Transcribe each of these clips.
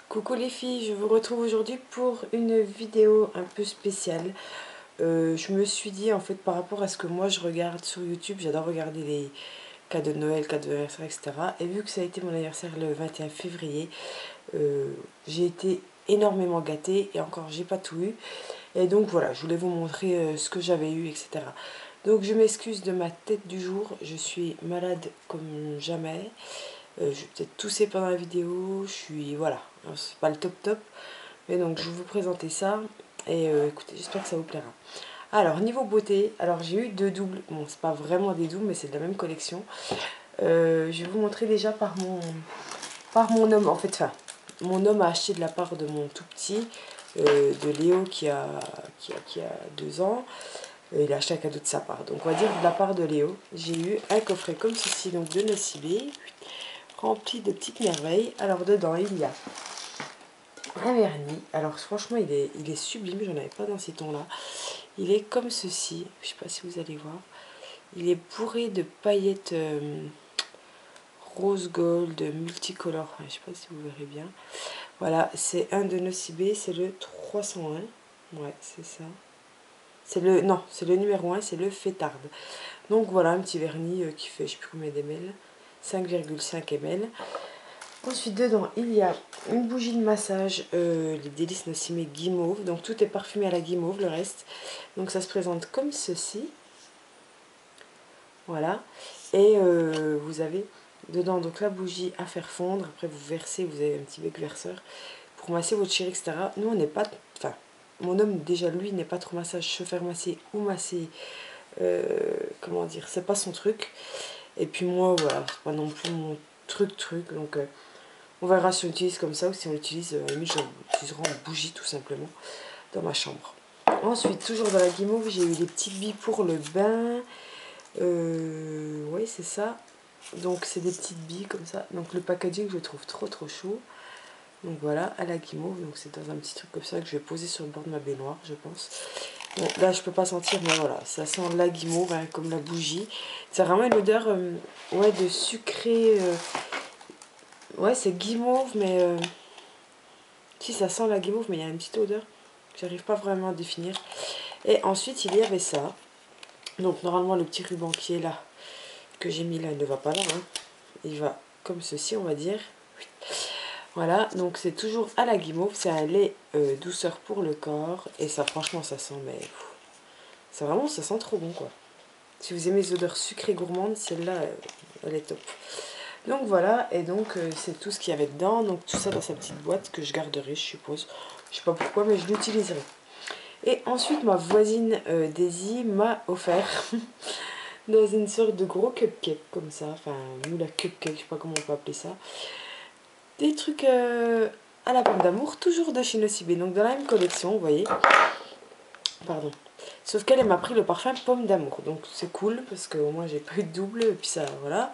Coucou les filles, je vous retrouve aujourd'hui pour une vidéo un peu spéciale. Je me suis dit en fait par rapport à ce que moi je regarde sur YouTube, j'adore regarder les cadeaux de Noël, cadeaux d'anniversaire, etc. Et vu que ça a été mon anniversaire le 21 février, j'ai été énormément gâtée et encore j'ai pas tout eu. Et donc voilà, je voulais vous montrer ce que j'avais eu, etc. Donc je m'excuse de ma tête du jour, je suis malade comme jamais. Je vais peut-être tousser pendant la vidéo, je suis, voilà, c'est pas le top top. Mais donc je vais vous présenter ça et écoutez, j'espère que ça vous plaira. Alors niveau beauté, alors j'ai eu deux doubles, bon c'est pas vraiment des doubles mais c'est de la même collection. Je vais vous montrer déjà par mon homme, en fait, enfin, mon homme a acheté de la part de mon tout petit, de Léo qui a 2 ans. Il a acheté un cadeau de sa part, donc on va dire de la part de Léo. J'ai eu un coffret comme ceci, donc de Nocibé, rempli de petites merveilles. Alors dedans il y a un vernis, alors franchement il est sublime, j'en avais pas dans ces tons là. Il est comme ceci, je sais pas si vous allez voir. Il est bourré de paillettes rose gold multicolore, enfin, je sais pas si vous verrez bien. Voilà, c'est un de Nocibé, c'est le 301, ouais c'est ça. C'est le, non, c'est le numéro 1, c'est le fêtarde. Donc voilà, un petit vernis qui fait je sais plus combien d'ml, 5,5 ml. Ensuite dedans il y a une bougie de massage, les délices Nocibé guimauve, donc tout est parfumé à la guimauve, le reste. Donc ça se présente comme ceci, voilà. Et vous avez dedans donc la bougie à faire fondre, après vous versez, vous avez un petit bec verseur pour masser votre chéri, etc. Nous on n'est pas, enfin mon homme déjà lui n'est pas trop massage, se faire masser ou masser, comment dire, c'est pas son truc. Et puis moi voilà, c'est pas non plus mon truc, donc on verra si on l'utilise comme ça ou si on l'utilise, à la limite j'utiliserai en bougie tout simplement dans ma chambre. Ensuite, toujours dans la guimauve, j'ai eu des petites billes pour le bain. Oui, c'est ça. Donc c'est des petites billes comme ça. Donc le packaging, je le trouve trop chaud. Donc voilà, à la guimauve. Donc c'est dans un petit truc comme ça que je vais poser sur le bord de ma baignoire, je pense. Bon, là je peux pas sentir, mais voilà, ça sent la guimauve, hein, comme la bougie. C'est vraiment une odeur, ouais, de sucré. Ouais, c'est guimauve, mais si ça sent la guimauve, mais il y a une petite odeur que j'arrive pas vraiment à définir. Et ensuite il y avait ça. Donc normalement le petit ruban qui est là, que j'ai mis là, il ne va pas là, hein. Il va comme ceci, on va dire. Voilà, donc c'est toujours à la guimauve, c'est un lait douceur pour le corps. Et ça franchement ça sent, mais ça vraiment, ça sent trop bon quoi. Si vous aimez les odeurs sucrées gourmandes, celle-là elle est top. Donc voilà, et donc c'est tout ce qu'il y avait dedans. Donc tout ça dans sa petite boîte que je garderai, je suppose. Je sais pas pourquoi, mais je l'utiliserai. Et ensuite ma voisine Daisy m'a offert dans une sorte de gros cupcake comme ça, enfin nous la cupcake, je sais pas comment on peut appeler ça, des trucs à la pomme d'amour, toujours de chez Nocibé, donc dans la même collection, vous voyez, pardon, sauf qu'elle m'a pris le parfum pomme d'amour, donc c'est cool parce que au moins j'ai pas eu de double, et puis ça, voilà.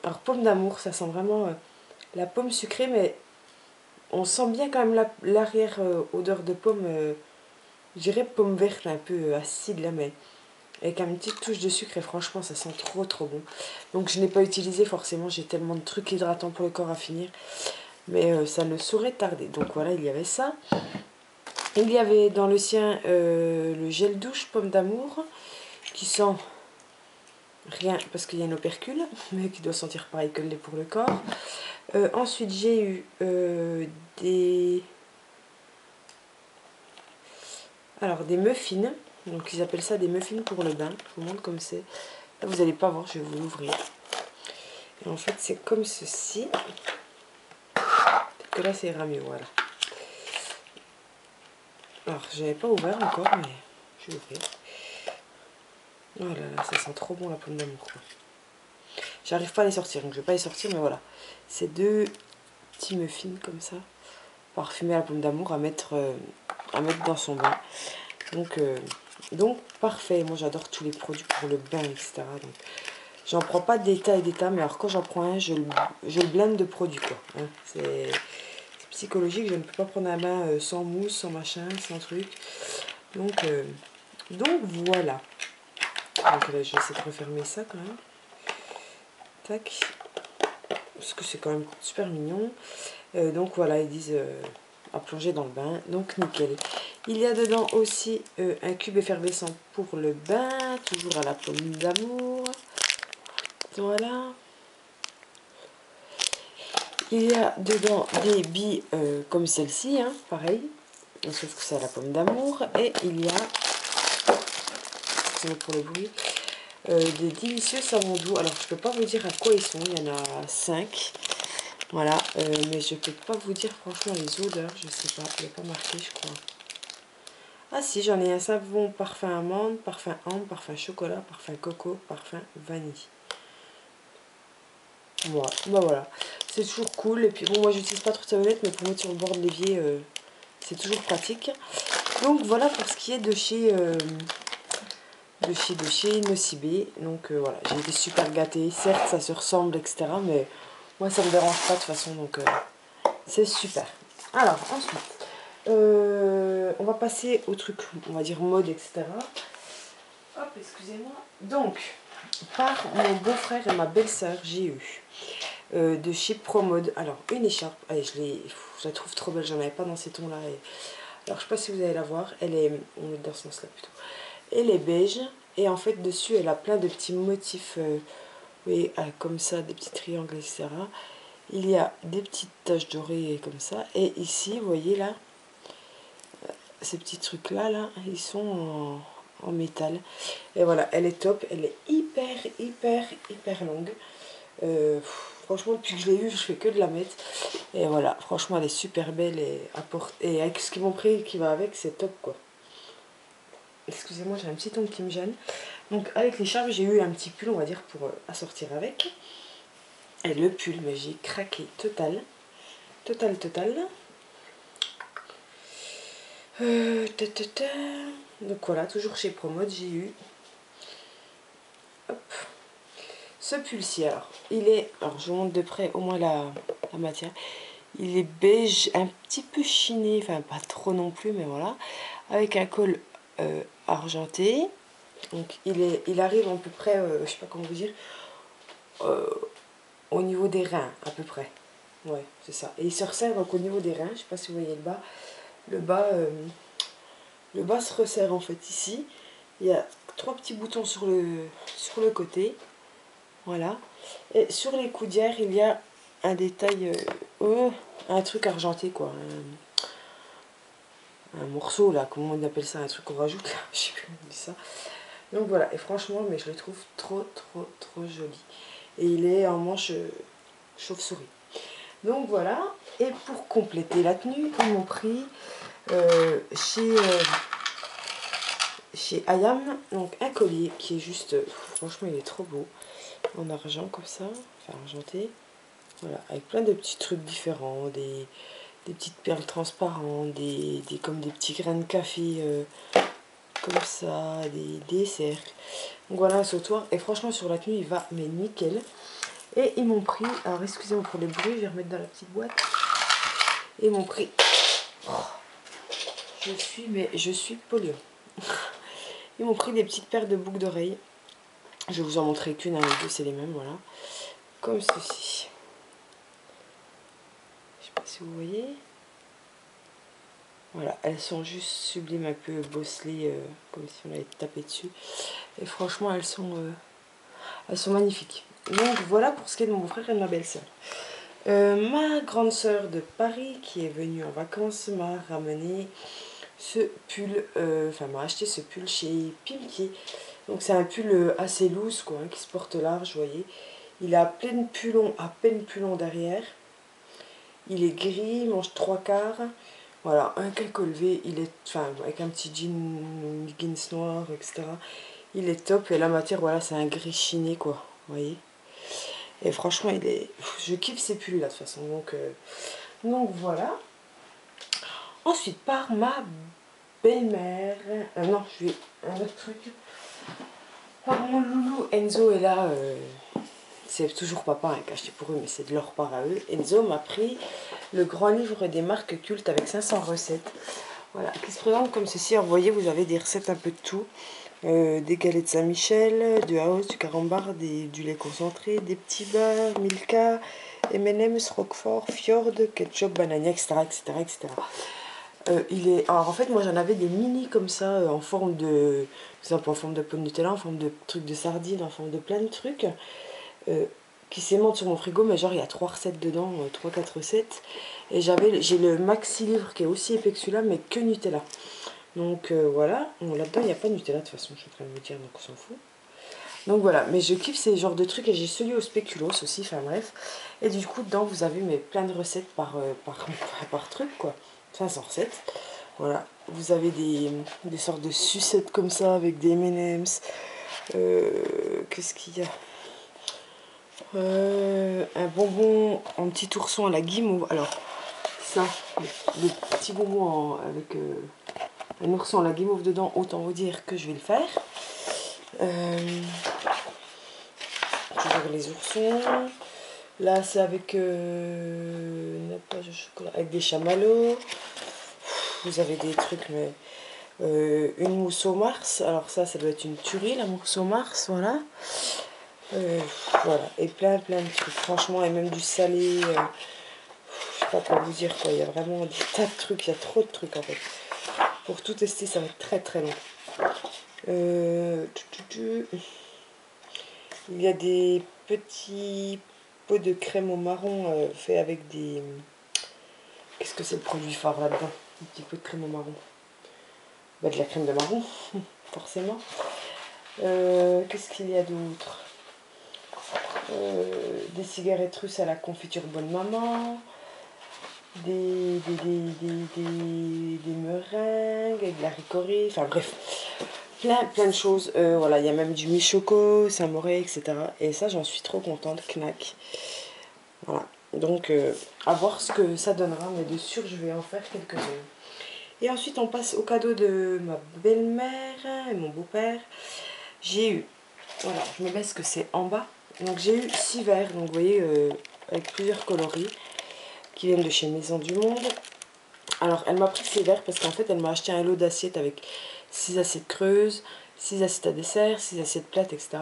Alors pomme d'amour, ça sent vraiment la pomme sucrée, mais on sent bien quand même l'arrière odeur de pomme, je dirais pomme verte un peu acide là, mais avec une petite touche de sucre, et franchement ça sent trop bon. Donc je n'ai pas utilisé forcément, j'ai tellement de trucs hydratants pour le corps à finir, mais ça ne saurait tarder. Donc voilà, il y avait ça. Il y avait dans le sien le gel douche pomme d'amour qui sent rien parce qu'il y a une opercule, mais qui doit sentir pareil que le lait pour le corps. Ensuite j'ai eu des muffins. Donc ils appellent ça des muffins pour le bain. Je vous montre comme c'est. Là vous n'allez pas voir, je vais vous l'ouvrir. Et en fait c'est comme ceci. Peut-être que là ça ira mieux, voilà. Alors je n'avais pas ouvert encore, mais je vais ouvrir. Oh là là, ça sent trop bon la pomme d'amour. J'arrive pas à les sortir, donc je vais pas les sortir, mais voilà. C'est deux petits muffins comme ça, parfumés à la pomme d'amour à mettre dans son bain. Donc parfait. Moi j'adore tous les produits pour le bain, etc. Donc j'en prends pas d'état et d'état, mais alors quand j'en prends un, je le blinde de produits quoi. Hein. C'est psychologique, je ne peux pas prendre un bain sans mousse, sans machin, sans truc. Donc voilà. Donc là, je vais essayer de refermer ça quand même. Tac. Parce que c'est quand même super mignon. Donc voilà, ils disent à plonger dans le bain, donc nickel. Il y a dedans aussi un cube effervescent pour le bain, toujours à la pomme d'amour. Voilà. Il y a dedans des billes comme celle-ci, hein, pareil, sauf que c'est à la pomme d'amour. Et il y a, c'est pour le bruit, des délicieux savons doux. Alors je peux pas vous dire à quoi ils sont, il y en a 5. Voilà, mais je peux pas vous dire franchement les odeurs, je sais pas, il n'y a pas marqué je crois. Ah si, j'en ai un savon parfum amande, parfum ambre, parfum chocolat, parfum coco, parfum vanille. Voilà, bah voilà, c'est toujours cool. Et puis bon, moi j'utilise pas trop de savonnette, mais pour mettre sur le bord de l'évier, c'est toujours pratique. Donc voilà pour ce qui est de chez Nocibé. Donc voilà, j'ai été super gâtée. Certes, ça se ressemble, etc. Mais moi ça me dérange pas de toute façon, donc c'est super. Alors ensuite, on va passer au truc, on va dire mode, etc. Hop, excusez-moi. Donc, par mon beau-frère et ma belle-sœur, j'ai eu de chez Promode. Alors, une écharpe. Allez, je la trouve trop belle. J'en avais pas dans ces tons-là. Alors, je sais pas si vous allez la voir. Elle est, on met dans ce sens-là plutôt. Elle est beige. Et en fait, dessus, elle a plein de petits motifs. Oui, comme ça, des petits triangles, etc. Il y a des petites taches dorées comme ça. Et ici, vous voyez là, ces petits trucs-là, là, ils sont en métal. Et voilà, elle est top. Elle est hyper longue. Franchement, depuis que je l'ai eu, je fais que de la mettre. Et voilà, franchement, elle est super belle. Et avec ce qu'ils m'ont pris qui va avec, c'est top quoi. Excusez-moi, j'ai un petit ongle qui me gêne. Donc, avec l'écharpe, j'ai eu un petit pull, on va dire, pour assortir avec. Et le pull, mais j'ai craqué total. Total. Donc voilà, toujours chez Promode, j'ai eu. Hop. Ce pull-ci, alors, il est, alors je vous montre de près au moins la matière. Il est beige, un petit peu chiné, enfin pas trop non plus, mais voilà. Avec un col argenté. Donc il arrive à peu près, je sais pas comment vous dire, au niveau des reins à peu près. Ouais, c'est ça. Et il se resserre donc au niveau des reins, je sais pas si vous voyez le bas. Le bas se resserre en fait ici. Il y a 3 petits boutons sur le côté. Voilà. Et sur les coudières, il y a un détail, un truc argenté quoi. Un morceau là, comment on appelle ça, un truc qu'on rajoute là, je sais plus comment on dit ça. Donc voilà, et franchement, mais je le trouve trop joli. Et il est en manche chauve-souris. Donc voilà, et pour compléter la tenue, ils m'ont pris chez Ayam, donc un collier qui est juste, franchement il est trop beau, en argent comme ça, enfin argenté. Voilà, avec plein de petits trucs différents, des petites perles transparentes, comme des petits grains de café comme ça, des cercles. Donc voilà un sautoir. Et franchement sur la tenue il va mais nickel. Et ils m'ont pris, alors excusez-moi pour les bruits, je vais remettre dans la petite boîte. Et ils m'ont pris, oh, je suis polio. Ils m'ont pris des petites paires de boucles d'oreilles. Je vais vous en montrer qu'une, hein, les deux c'est les mêmes, voilà. Comme ceci. Je sais pas si vous voyez. Voilà, elles sont juste sublimes, un peu bosselées, comme si on avait tapé dessus. Et franchement, elles sont magnifiques. Donc voilà pour ce qui est de mon frère et de ma belle-sœur. Ma grande sœur de Paris, qui est venue en vacances, m'a ramené ce pull, enfin m'a acheté ce pull chez Pimki. Donc c'est un pull assez loose, quoi, hein, qui se porte large, vous voyez. Il a à peine plus long derrière. Il est gris, il mange 3/4. Voilà, un col levé, il est, enfin, avec un petit jeans noir, etc. Il est top, et la matière, voilà, c'est un gris chiné, quoi, vous voyez. Et franchement, je kiffe ces pulls, là, de toute façon, donc voilà. Ensuite, par ma belle-mère, non, je vais, un autre truc. Par mon loulou, Enzo est là, c'est toujours papa qui a acheté pour eux, mais c'est de leur part à eux. Enzo m'a pris le grand livre des marques cultes avec 500 recettes. Voilà, qui se présente comme ceci. Alors, vous voyez, vous avez des recettes un peu de tout. Des galettes Saint-Michel, du Haos, du carambar, du lait concentré, des petits beurres, Milka, M&M's, Roquefort, Fjord, ketchup, banania, etc. etc., etc. Alors en fait, moi j'en avais des mini comme ça, en forme de. Par exemple, en forme de pot de Nutella, en forme de truc de sardine, en forme de plein de trucs. Qui s'aimantent sur mon frigo, mais genre il y a 3 recettes dedans, 3-4 recettes. Et j'ai le maxi livre qui est aussi épais que celui-là, mais que Nutella. Donc voilà, bon, là-dedans il n'y a pas de Nutella de toute façon, je suis en train de me dire, donc on s'en fout. Donc voilà, mais je kiffe ces genres de trucs et j'ai celui au spéculoos aussi, enfin bref. Et du coup, dedans vous avez plein de recettes par truc quoi, 500 recettes. Voilà, vous avez des sortes de sucettes comme ça avec des M&M's. Qu'est-ce qu'il y a un bonbon en petit ourson à la guimauve. Alors, ça, le petit bonbon avec un ourson à la guimauve dedans, autant vous dire que je vais le faire. Toujours les oursons. Là, c'est avec nappage au chocolat, avec des chamallows. Vous avez des trucs, mais une mousse au Mars. Alors ça doit être une tuerie, la mousse au Mars, voilà. Voilà, et plein de trucs, franchement, et même du salé. Je sais pas quoi vous dire, quoi. Il y a vraiment des tas de trucs, il y a trop de trucs en fait. Pour tout tester, ça va être très très long. Il y a des petits pots de crème au marron fait avec des. Qu'est-ce que c'est le produit phare là-dedans? Un petit pot de crème au marron. Bah, de la crème de marron, forcément. Qu'est-ce qu'il y a d'autre? Des cigarettes russes à la confiture bonne maman. Des meringues avec de la ricorée, enfin bref, plein de choses. Voilà, il y a même du mi-choco, Saint-Moré, etc. Et ça, j'en suis trop contente, Knack. Voilà, donc à voir ce que ça donnera, mais de sûr, je vais en faire quelques-uns. Et ensuite, on passe au cadeau de ma belle-mère et mon beau-père. J'ai eu, voilà, je me baisse que c'est en bas. Donc j'ai eu 6 verres, donc vous voyez, avec plusieurs coloris qui viennent de chez Maison du Monde. Alors, elle m'a pris ces verres parce qu'en fait, elle m'a acheté un lot d'assiettes avec 6 assiettes creuses, 6 assiettes à dessert, 6 assiettes plates, etc.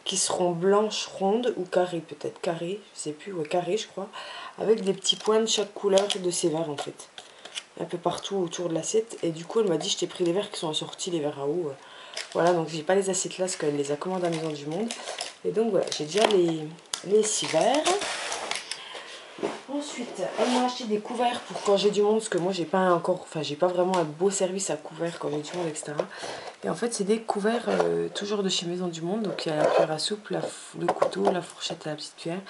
Qui seront blanches, rondes ou carrées, peut-être carrées, je sais plus, ouais, carrées, je crois, avec des petits points de chaque couleur de ces verres en fait. Un peu partout autour de l'assiette. Et du coup, elle m'a dit, je t'ai pris les verres qui sont assortis, les verres à eau. Voilà, donc j'ai pas les assiettes là parce qu'elle les a commandées à Maison du Monde. Et donc voilà, j'ai déjà les 6 verres. Ensuite, elle m'a acheté des couverts pour quand j'ai du monde, parce que moi j'ai pas encore, enfin j'ai pas vraiment un beau service à couvert quand j'ai du monde, etc. Et en fait, c'est des couverts toujours de chez Maison du Monde. Donc il y a la cuillère à soupe, le couteau, la fourchette et la petite cuillère. Et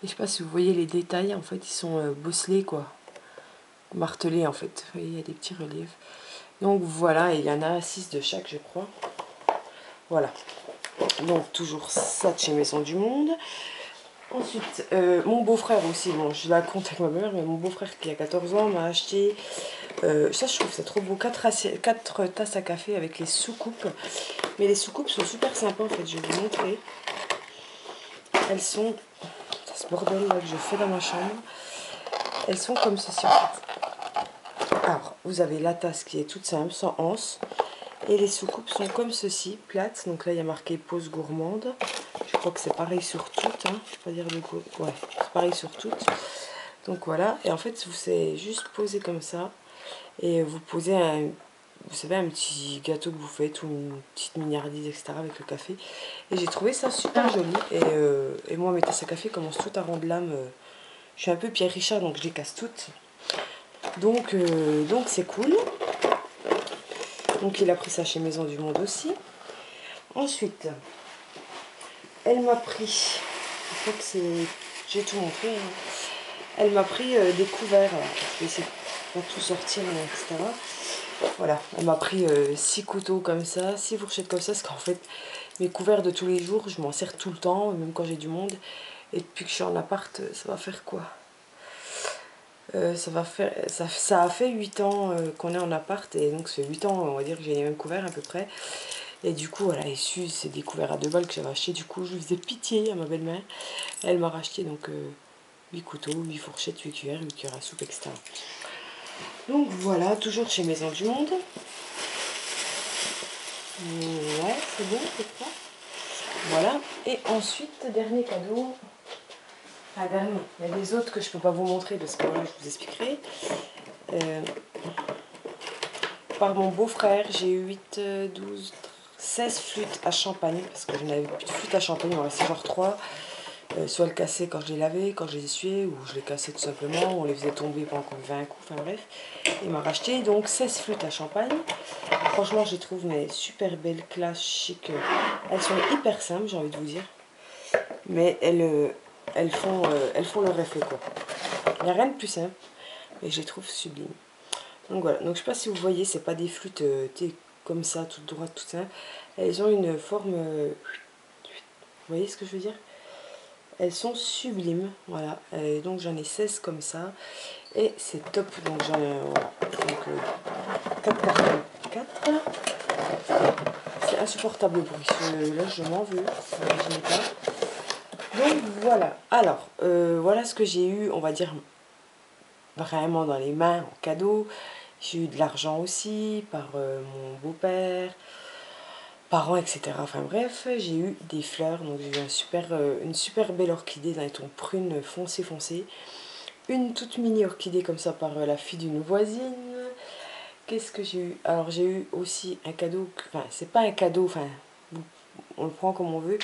je sais pas si vous voyez les détails, en fait, ils sont bosselés quoi, martelés en fait. Vous voyez, il y a des petits reliefs. Donc voilà, et il y en a 6 de chaque, je crois. Voilà. Donc toujours ça de chez Maison du Monde. Ensuite, mon beau-frère aussi, bon je la compte avec ma mère, mais mon beau-frère qui a 14 ans m'a acheté, ça je trouve ça trop beau, 4 tasses à café avec les soucoupes. Mais les soucoupes sont super sympas en fait, je vais vous montrer. Elles sont, ce bordel là que je fais dans ma chambre, elles sont comme ceci en fait. Alors, vous avez la tasse qui est toute simple, sans anse. Et les soucoupes sont comme ceci, plates. Donc là, il y a marqué pause gourmande. Je crois que c'est pareil sur toutes. Hein. Je ne vais pas dire de quoi. Ouais, c'est pareil sur toutes. Donc voilà. Et en fait, vous savez juste poser comme ça. Et vous posez vous savez, un petit gâteau que vous faites ou une petite mignardise, etc. avec le café. Et j'ai trouvé ça super joli. Et moi, mes tasses à café commencent toutes à rendre l'âme. Je suis un peu Pierre Richard, donc je les casse toutes. Donc c'est cool. Donc il a pris ça chez Maison du Monde aussi. Ensuite, elle m'a pris, je crois que c'est, j'ai tout montré, hein. Elle m'a pris des couverts, je vais essayer de pas tout sortir, etc. Voilà, elle m'a pris 6 couteaux comme ça, 6 fourchettes comme ça, parce qu'en fait, mes couverts de tous les jours, je m'en sers tout le temps, même quand j'ai du monde. Et depuis que je suis en appart, ça va faire quoi? Ça a fait 8 ans qu'on est en appart, et donc ça fait 8 ans, on va dire que j'ai les mêmes couverts à peu près. Et du coup, voilà, c'est des couverts à 2 balles que j'avais acheté. Du coup, je lui faisais pitié à ma belle-mère. Elle m'a racheté donc 8 couteaux, 8 fourchettes, 8 cuillères, 8 cuillères à soupe, etc. Donc voilà, toujours chez Maison du Monde. Ouais, c'est bon, je crois. Voilà. Et ensuite, dernier cadeau. Ah ben non, il y a des autres que je peux pas vous montrer parce que voilà, je vous expliquerai. Par mon beau-frère, j'ai eu 8, 12, 16 flûtes à champagne parce que je n'avais plus de flûtes à champagne, il m'en restait genre 3. Soit le casser quand je les lavais, quand je les essuyais, ou je les cassais tout simplement, on les faisait tomber pendant qu'on buvait un coup, enfin bref. Il m'a racheté donc 16 flûtes à champagne. Franchement, je les trouve mais super belles, classe, chic. Elles sont hyper simples, j'ai envie de vous dire. Mais elles font leur effet quoi. Il n'y a rien de plus simple, mais je les trouve sublimes. Donc voilà, donc je sais pas si vous voyez, c'est pas des flûtes comme ça, toutes droites, toutes simples. Elles ont une forme... vous voyez ce que je veux dire? Elles sont sublimes, voilà. Et donc j'en ai 16 comme ça. Et c'est top, donc j'en ai... Voilà. Donc 4 par 4. C'est insupportable le bruit. Là je m'en veux, vous n'imaginez pas. Donc voilà. Alors, voilà ce que j'ai eu, on va dire, vraiment dans les mains en cadeau. J'ai eu de l'argent aussi par mon beau-père, parents, etc. Enfin bref, j'ai eu des fleurs. Donc j'ai eu une super belle orchidée d'un ton prune foncé foncé. Une toute mini orchidée comme ça par la fille d'une voisine. Qu'est-ce que j'ai eu? Alors j'ai eu aussi un cadeau, enfin c'est pas un cadeau, enfin on le prend comme on veut.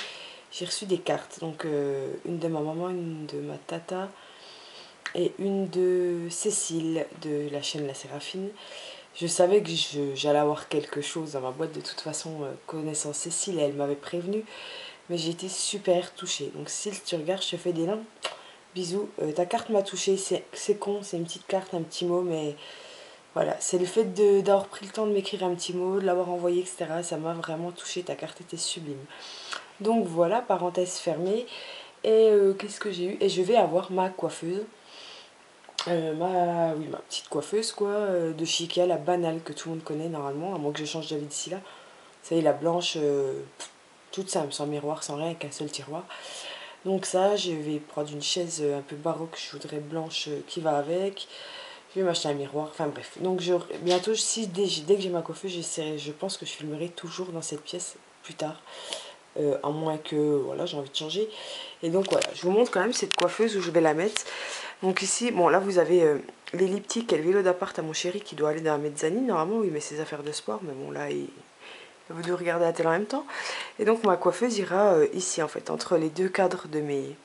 J'ai reçu des cartes, donc une de ma maman, une de ma tata et une de Cécile de la chaîne La Séraphine. Je savais que j'allais avoir quelque chose dans ma boîte de toute façon, connaissant Cécile, elle m'avait prévenu, mais j'ai été super touchée. Donc si tu regardes, je te fais des noms. Bisous, ta carte m'a touchée, c'est con, c'est une petite carte, un petit mot, mais voilà, c'est le fait d'avoir pris le temps de m'écrire un petit mot, de l'avoir envoyé, etc. Ça m'a vraiment touchée, ta carte était sublime. Donc voilà, parenthèse fermée. Et qu'est-ce que j'ai eu? Et je vais avoir ma coiffeuse. Oui, ma petite coiffeuse, quoi, de Chica, la banale que tout le monde connaît normalement, à moins que je change d'avis d'ici là. Vous savez, la blanche, toute simple, sans miroir, sans rien, avec un seul tiroir. Donc ça, je vais prendre une chaise un peu baroque, je voudrais blanche qui va avec. Je vais m'acheter un miroir, enfin bref. Donc bientôt, dès que j'ai ma coiffeuse, je pense que je filmerai toujours dans cette pièce plus tard. À moins que, voilà, j'ai envie de changer. Et donc voilà, je vous montre quand même cette coiffeuse où je vais la mettre. Donc ici, bon là vous avez l'elliptique et le vélo d'appart à mon chéri qui doit aller dans la mezzanine. Normalement, il met ses affaires de sport, mais bon là, vous devez regarder la télé en même temps. Et donc ma coiffeuse ira ici en fait, entre les deux cadres de mes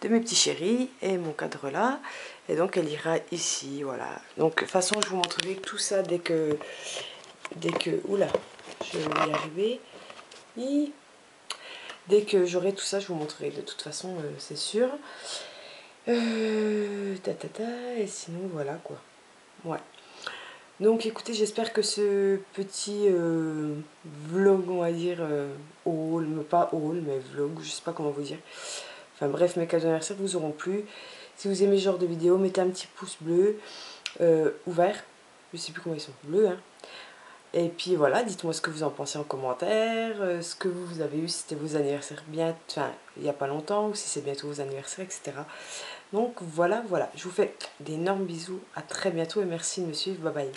petits chéris et mon cadre là. Et donc elle ira ici, voilà. Donc de toute façon, je vous montrerai tout ça dès que oula, je vais y arriver. Dès que j'aurai tout ça, je vous montrerai de toute façon, c'est sûr. Et sinon, voilà quoi. Ouais. Donc écoutez, j'espère que ce petit vlog, on va dire, haul, mais pas haul, mais vlog, je sais pas comment vous dire. Enfin bref, mes cadeaux d'anniversaire vous auront plu. Si vous aimez ce genre de vidéo, mettez un petit pouce bleu, ouvert. Je sais plus comment ils sont, bleus, hein. Et puis voilà, dites-moi ce que vous en pensez en commentaire, ce que vous avez eu, si c'était vos anniversaires bien, enfin, il n'y a pas longtemps, ou si c'est bientôt vos anniversaires, etc. Donc voilà, je vous fais d'énormes bisous, à très bientôt et merci de me suivre, bye bye.